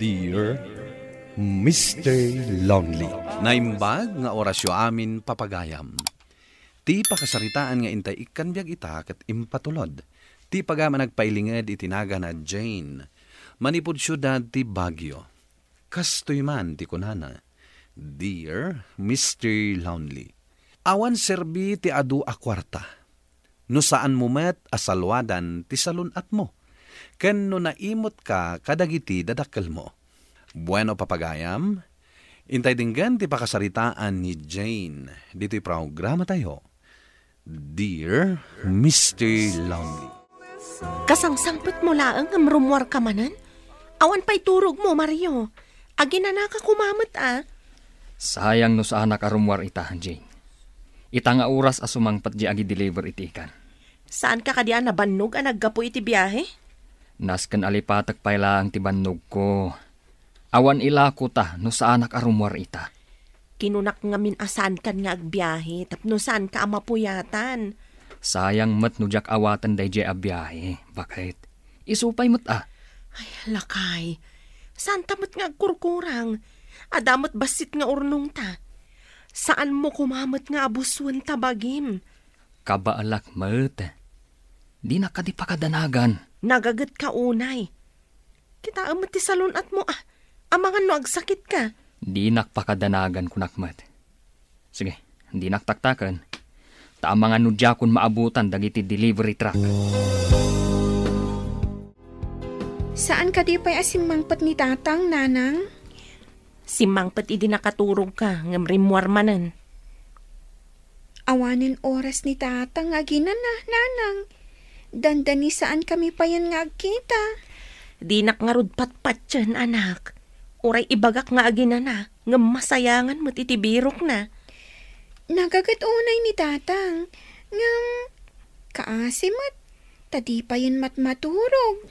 Dear Mr. Lonely. Naimbag nga orasyo amin papagayam. Ti pakasaritaan nga intay ikanbyag ita kat impatulod. Ti pagama nagpailinged itinaga na Jane. Manipod syudad ti Baguio. Kastoy man ti kunana. Dear Mr. Lonely. Awan serbi ti adu a kwarta. No saan mo met asalwadan ti salunat mo. Ken no naimot ka kadagiti dadakkel mo. Bueno papagayam, intay dinggan ti pakasaritaan ni Jane. Dito'y programa tayo. Dear Mr. Lonely. Kasangsangpet mo laang ang rumwar ka manan? Awan pa'y turog mo, Mario. Agin na nakakumamot Sayang no sa anak arumwar ita, Jane. Ita nga oras asumangpat di agi deliver itikan. Saan ka kadian na bannog ang naggapo iti biyahe? Nasken alipatak payla ang ti bannog ko. Awan ilako ta no sa anak arumwar ita. Kinunak nga minasan kan nga agbiyahe tapno saan ka amapuyatan. Sayang mat no jak awatan day jay abyahe. Bakit? Isupay mat Ay, lakay. Saan tamot nga agkurkurang? Adamot basit nga urnong ta. Saan mo kumamot nga abuswan tabagim? Kabaalak mat. Di na ka di pakadanagan. Nagagat ka unay. Kita amat ti salunat mo Amangan no agsakit ka. Di nakpakadanagan kunakmat. Sige, di naktaktakan. Taamangan no dyan maabutan dagiti delivery truck. Saan ka di pa'y asimangpat ni tatang, nanang? Simangpat idi nakaturog ka, ngam rimwar manan. Awanin oras ni tatang, aginan na, nanang. Dandani saan kami pa yan nga agkita? Di nakngarod patpat yan, anak. Uray ibagak nga aginan na, ngam masayangan mo't itibirok na. Nagagat unay ni tatang, ngam kaasimat, tadi pa yan matmaturog.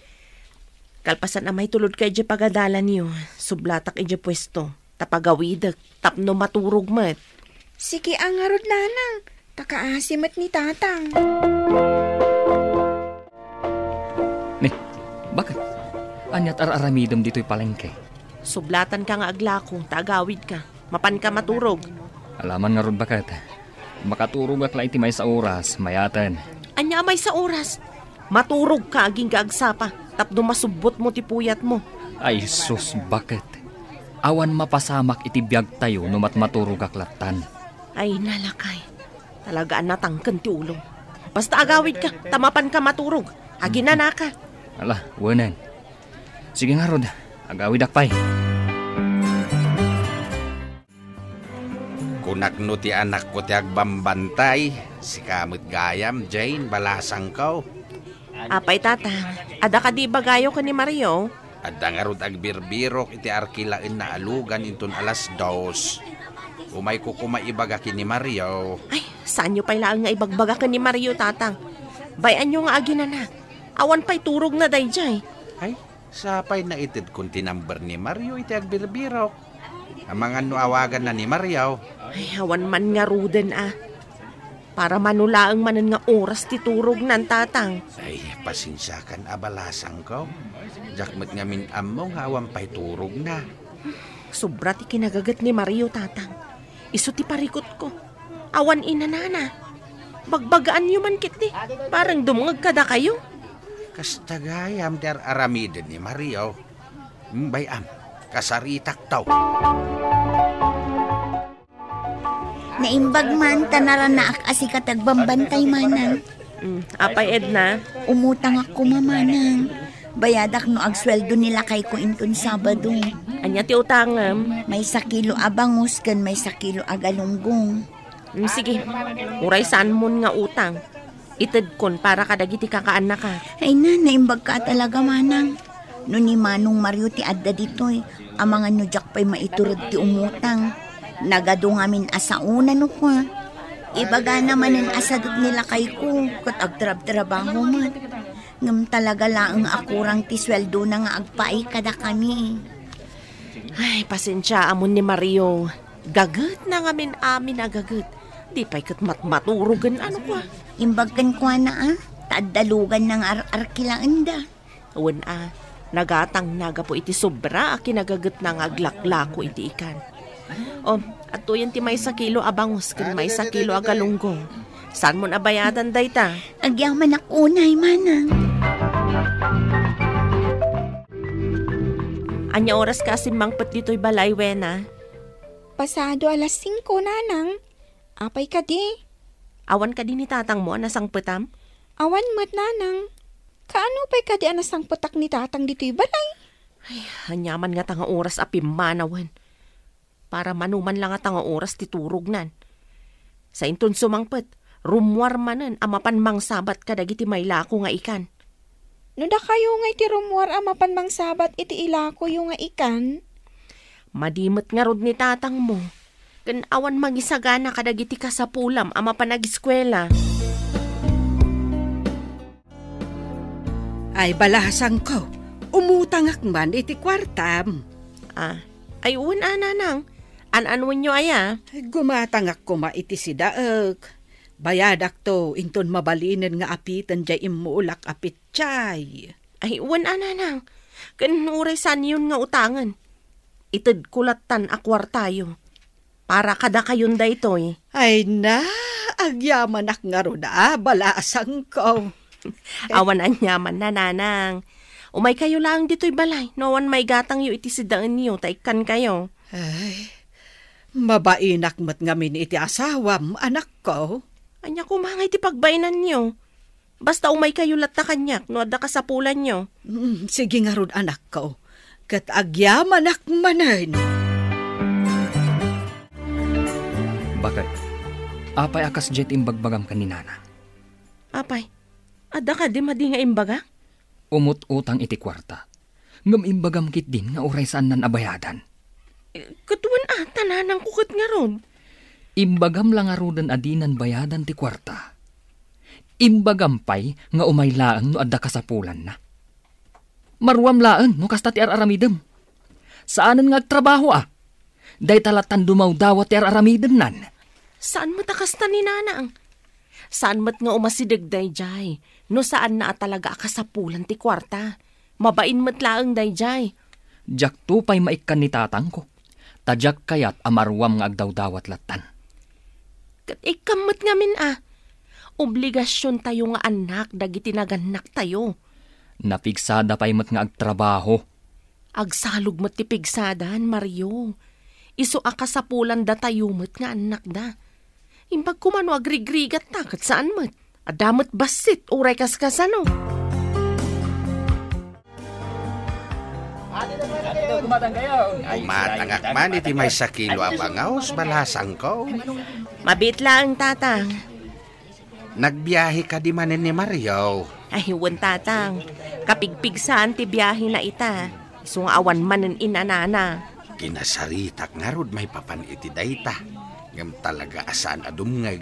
Kalpasan amay tulod ka ije pagadalan niyo, sublatak ije pwesto, tapagawidak, tapno maturog mat. Sige angarod nanang, takaasimat ni tatang. Bakit? Anyat araramidom dito'y palengke. Sublatan ka nga aglako, tagawid ka, mapan ka maturog. Alaman nga ron bakit? Makaturog akla iti may sa oras, mayatan. Anya may sa oras? Maturog ka aging kaagsapa, tapno masubot mo ti puyat mo. Ay sus, bakit? Awan mapasamak iti biyag tayo no maturog aklatan. Ay nalakay, talagaan natangken ti ulo. Basta agawid ka, tamapan ka maturog, agin na ka. Ala, wanan. Sige nga rod, agawid akpay. Kunakno ti anak ko ti agbambantay. Si kamot gayam, Jane, balasang ko. Apay tata, ada ka di bagayo ka ni Mario? Ada nga rod agbirbirok iti arkilain na alugan inton alas 2. Umay ko kumaibaga ki ni Mario. Ay, saan nyo pa'y laang nga ibagbaga ka ni Mario, tatang? Bayan nyo nga agin na. Awan pa'y turog na dayjay. Ay, sapay na itid kung tinamber ni Mario iti agbirbirok. Amangan no awagan na ni Mario. Ay, awan man nga ruden Para manulaang manan nga oras ti turog nan tatang. Ay, pasensya kan abalasang ko. Jakmet nga minam nga awan pa'y turog na. Sobra ti kinagagat ni Mario, tatang. Iso ti parikot ko. Awan inanana. Bagbagaan nyo man kiti. Parang dumungag kada kayo. Kastagayam der aramiden ni Mario. Bayam, kasaritak taw. Naimbag man, tanaran na akasi katagbambantay manang. Apay Edna? Umutang ako mamanang. Bayadak no agsweldo nila kay ko inton Sabado. Anya ti utangam? May 1 kilo abangus kan may 1 kilo agalunggong. Sige, uray saan mo nga utang. Ited kon para kadagiti kakaan na ka. Ay na, naimbag ka talaga manang. No ni Manong Mario ti adda ditoy, amangan no jak pa'y maiturod ti umutang. Nagado ngamin asauna no kwa. Ibaga naman ang asadot nila kay ko, kat agtrab-trabaho man. Ngam talaga laang akurang ti sweldo na nga agpaay kada kami. Ay, pasensya amon ni Mario. Gagat na ngamin amin agagat. Di pa'y kat matmaturugan ano kwa. Imbagkan kwa na taaddalugan ng arkilaan da. Uwan Nagatang naga po iti sobra, kinagagat na nga aglaklako iti ikan. At to yan ti may sa kilo abangos, kin may sa kilo agalunggong. Saan mo nabayadan dayta? Agyaman ako unay, manang. Anya oras kasi mangpet dito'y balay, Wena? Pasado 5:00, nanang. Apay ka di. Awan ka din ni tatang mo, anasang petam? Awan mat, nanang. Kaano pa'y ka di anasang patak ni tatang dito'y balay? Hanyaman nga tanga oras apim manawan. Para manuman lang nga tanga oras titurog nan. Sa inton sumangpet, rumwar manen amapan mang sabat ka dagiti may lako nga ikan. No da kayo nga iti rumwar amapan mang sabat iti ilako yung nga ikan? Madimot nga rod ni tatang mo. Kan awan magisagana ka dagiti kasapulam amapan nag-eskwela. Ay balasang ko, umutangak man iti kwartam. Ay una nanang, an-anwan nyo aya? Gumatangak ko ma iti sidaag. Bayadak to, inton mabalinen nga apitan jay imuulak apit chay. Ay una nanang, kan uray san yun nga utangan. Itid kulatan akwar tayo. Para kada kayon da ito eh. Ay na, agyamanak nga ro na, balasang ko. Awan anyaman na nanang. Umay kayo lang dito'y balay. Noan may gatang yu iti sidaan niyo. Taikan kayo. Ay, mabainak mat ngamin iti asawam, anak ko. Anya kumangay iti pagbainan niyo. Basta umay kayo lata kanyak. No adda kasapulan niyo. Sige nga ron anak ko. Kat agyamanak manan. Bakit? Apay akas jet imbagbagam kaninana. Apay, adda ka di madi nga imbaga? Umut-utang iti kwarta. Ngam imbagam kit din nga uray saan nan abayadan. Katuan ata nanang kukot nga ron. Imbagam lang arudan adinan bayadan ti kwarta. Imbagam pay nga umaylaan no adda kasapulan na. Maruam laan no kasta ti araramidem. Saanan nga agtrabaho Day talatan dumaw dawat ti araramidem nan. Saan mo takasta ni nanang? Saan mat nga umasidag dayjay? No saan na talaga akasapulan ti kwarta? Mabain mat laang dayjay. Jak tupay maikkan ni tatang ko. Tadyak kayat amaruam nga agdawdawat latan. Kat ikamot nga min obligasyon tayo nga anak dagiti naganak tayo. Napigsada pay mat nga agtrabaho. Agsalog mat ti pigsadan, Mario. Iso akasapulan da tayo mat nga anak da. Imbag kumano agrigrigat ta, kat saan mat? Adamot basit, uray kaskasano. Matangak man iti may sakilo abangaws, balasang ko. Mabit lang, tatang. Nagbiyahe ka di manin ni Mario. Ay, huwan, tatang. Kapigpigsaan ti biyahe na ita. Isong awan manen inanana. Kinasaritak nga rod may papan iti dayta. Ngam talaga asan adumngag.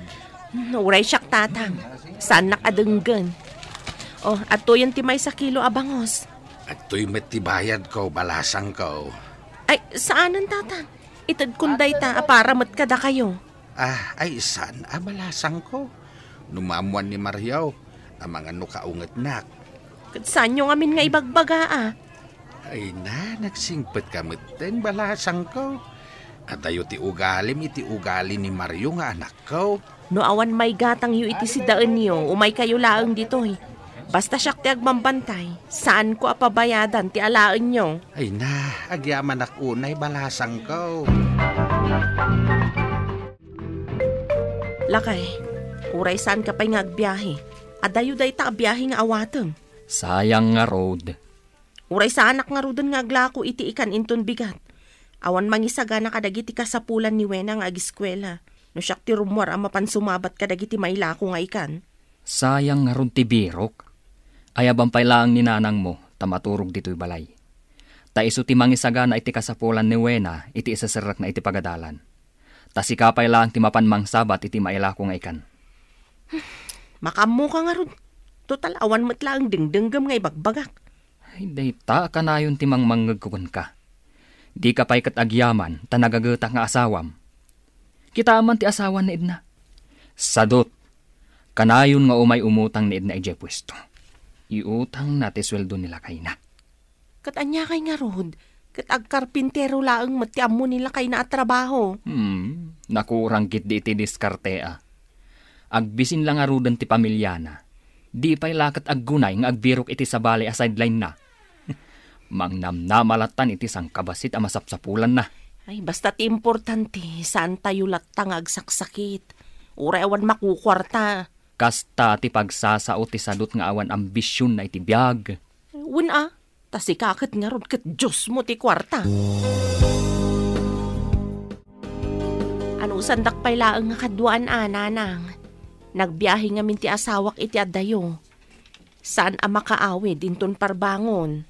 Uray siyak, tatang. Saan nakadenggan? At to yan ti may sa kilo abangos. At to'y matibayad ko, balasang ko. Ay, saanan, tatang? Itad kunday ta, para mat kada kayo. Ay saan balasang ko? Numamuan ni Mario, ang mga nukaungat nak. Saan nyo ngamin nga ibagbaga Ay na, nagsingpet kamiten, balasang ko. At ayo ti ugalim, iti ugali ni Mario nga anak ko. No awan may gatang yu iti si daan niyo, umay kayo laang dito Basta siyak ti agmambantay, saan ko apabayadan ti alaan nyo? Ay na, agyaman akunay, balasang ko. Lakay, uray saan ka pa'y ngagbiyahe? Adayo day ta biyahe nga awatem. Sayang nga road. Uray sa anak nga rodan nga aglako iti ikan inton bigat. Awan mangisaga na kadagiti kasapulan ni Wena nga agiskwela. No siyak ti rumwar ang mapansumabat kadagiti mailako nga ikan. Sayang nga ron ti birok. Ayabang pailaang ni nanang mo, tamaturog dito'y balay. Ta iso ti mangisaga na iti kasapulan ni Wena, iti isasarak na iti pagadalan. Ta sikapay lang ti mapanmang sabat iti mailako nga ikan. Makamu ka nga ron. Total awan mo't lang dingdenggam nga ibagbagak. Ay, dayta ka na yun ti mangmanggagkukan ka. Di ka pa'y katagyaman, ta nagagata nga asawam. Kita man ti asawan ni Edna. Sadot, kanayon nga umay umutang ni Edna ije pwesto. Iutang na ti sweldo nila kay na. Kat anya kay nga rod. Kat agkarpintero laang matiam mo nila kay naatrabaho. Nakurang kit di iti diskartea. Agbisin lang arudan ti pamilyana. Di pa'y lakat aggunay nga agbirok iti sabali a sideline na. Mangnamnamalatan iti sang kabasit a masapsapulan na. Ay, basta ti importante, saan tayo latang agsaksakit. Uray awan makukwarta. Kasta ti pagsasao ti sadot nga awan ambisyon na iti biyag. Wala, tas ikakit nga rod kat Diyos mo ti kwarta. Ano sandak pa'y laang nga kaduan nanang. Nagbiyahe nga min ti asawak iti adayo. Saan ang makaawid inton parbangon?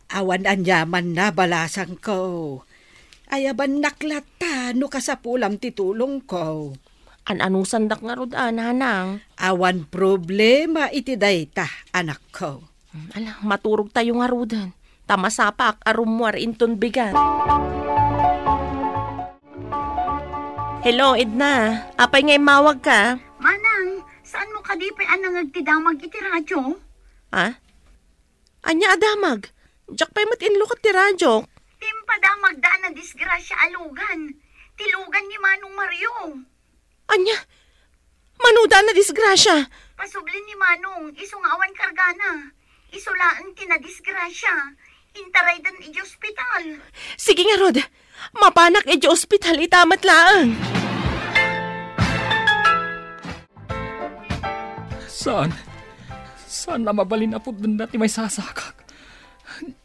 Awan anyaman na balasang ko. Ayaban naklata no kasapulam ti tulong ko. Anong sandak nga rod nanang? Awan problema iti dayta, anak ko. Ala, maturog tayo nga rodan. Tamasapak arumwar inton bigat. Hello, Edna. Apay ngay mawag ka? Manang, saan mo kadipay anang agtidamag iti radyo? Ha? Anya adamag? Diyak pa'y matinlo ka ti radyo. Timpadamag daan na disgrasya alugan. Tilugan ni Manong Mario. Anya? Manuda na disgrasya. Pasublin ni Manong, iso nga awan kargana. Iso laang tinadisgrasya. Intaray dan iti ospital. Sige nga, Rod. Mapanak iti ospital, itamat laang. Saan na mabalin na po dun dati may sasakak?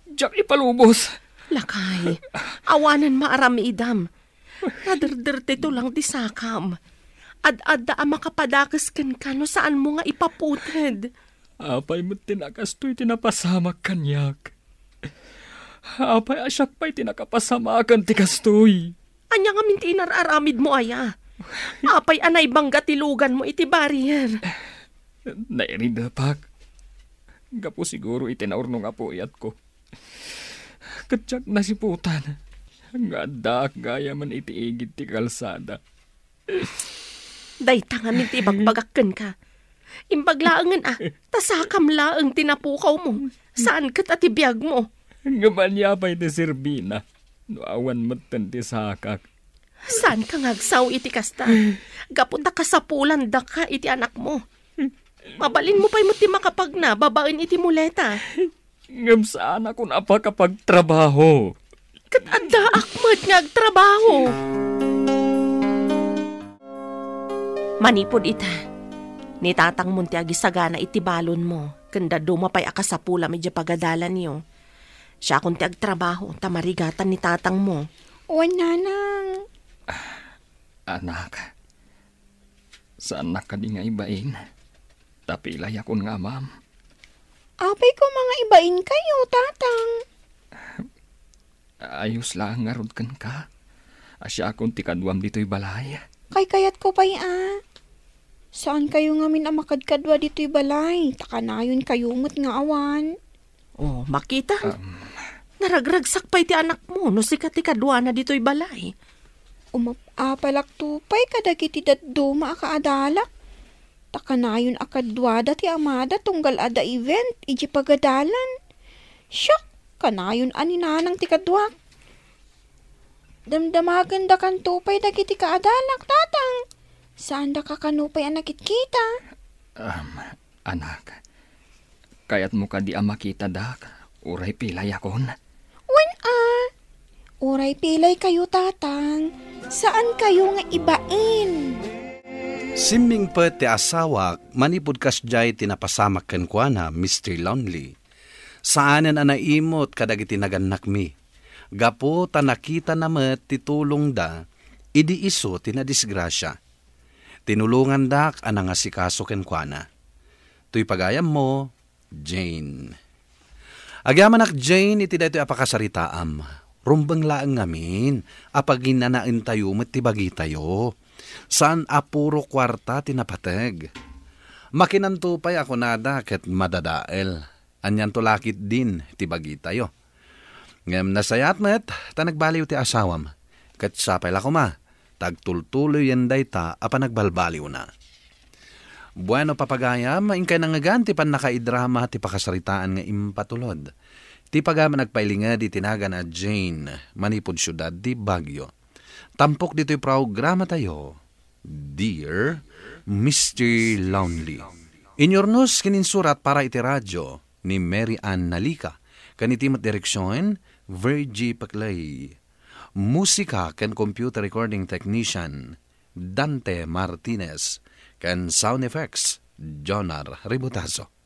Diyak ipalubos. Lakay, awanan maarami idam. Nadarder tito lang di sakam. Ad-adda ang makapadakas kan kano saan mo nga ipaputid. Apay mo tinakastoy tinapasamak kanyak. Apay asyak pa'y tinakapasamakan ti kastoy. Anya nga minti inararamid mo aya. Apay anay bangga tilugan mo iti barrier. Nairida pak. Gapo siguro itinaurno nga po iyat ko. Katsak na si putan. Nga dak gaya man itiigid ti kalsada. Dayta nga minti bagbagakken ka. Imbaglaangan tasakam laang tinapukaw mo. Saan kat atibiyag mo? Ngabalya pa'y ti Sirbina. No awan matan ti sakak. Saan ka ngagsaw iti kasta? Gapunta ka sa pulan da ka iti anak mo. Mabalin mo pa'y mo ti makapag na babain iti muleta. Ngam saan ako napakapagtrabaho. Kat adda akmat ngagtrabaho. Manipod ita. Ni tatang munti agisagana iti balon mo. Kanda dumapay akasapula medyo pagadalan niyo. Siya kunti agtrabaho, tamarigatan ni tatang mo. O, nanang. Anak, saan na ka di nga ibain? Tapilay akon nga, ma'am. Apay ko mga ibain kayo, tatang. Ayos lang nga rod kan ka. Asya akong tikadwam dito'y balay. Kay kayat ko pa'y Saan kayo ngamin ang makadkadwa dito'y balay? Takanayon kayo mo't nga awan. Oh, makita. Naragragsak pa iti anak mo no sikat ikadwa na dito'y balay. Umapalak tupay kadagiti daduma akaadalak. Takanayon akadwa dati amada tunggal ada event iji pagadalan. Syok, kanayon aninanang tikadwak. Damdamagan da kan tupay dagiti kaadalak, tatang. Saan da kakanupay ang nakikita? Anak, kayat mo ka di makita dak, uray pilay akon. Uray pilay kayo, tatang. Saan kayo nga ibain? Simming pa ti asawak, manipod kasjay tinapasamak ken kuana, Mr. Lonely. Saanen anaimot kadagiti naganak mi. Gapo ta nakita namet ti tulong da, idi iso tinadisgrasya. Tinulungan dak anang asikaso ken kuana. Tuy pagayam mo, Jane. Agyaman Jane iti daytoy apakasaritaam. Rumbang laang ngamin, apaginanain tayo matibagi tayo. Saan apuro kwarta tinapateg. Makinantupay ako nada ket madadael. Anyan to lakit din tibagi tayo. Ngem nasayat met, tanagbaliw ti asawam. Ket sapay lako ma, tagtultuloy yan dayta apa nagbalbaliw na. Bueno papagayam, ingkay nangagan ti pan nakaidrama ti pakasaritaan nga impatulod. Ti pagama nagpailingad itinaga na Jane, manipod syudad di Baguio. Tampok dito'y programa tayo, Dear Mr. Lonely. Inyornos kininsurat para iti radyo ni Mary Ann Nalica, kanitimat direksyon, Virgie Paclay. Musika ken computer recording technician, Dante Martinez, ken sound effects, Jonar Ributazo.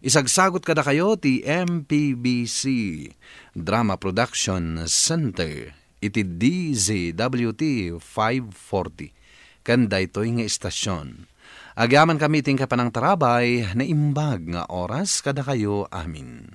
Isagsagot kada kayo ti MPBC Drama Production Center iti DZWT 540 kanda ito'y nga istasyon. Agyaman kami ting kapanang tarabay na imbag nga oras kada kayo amin.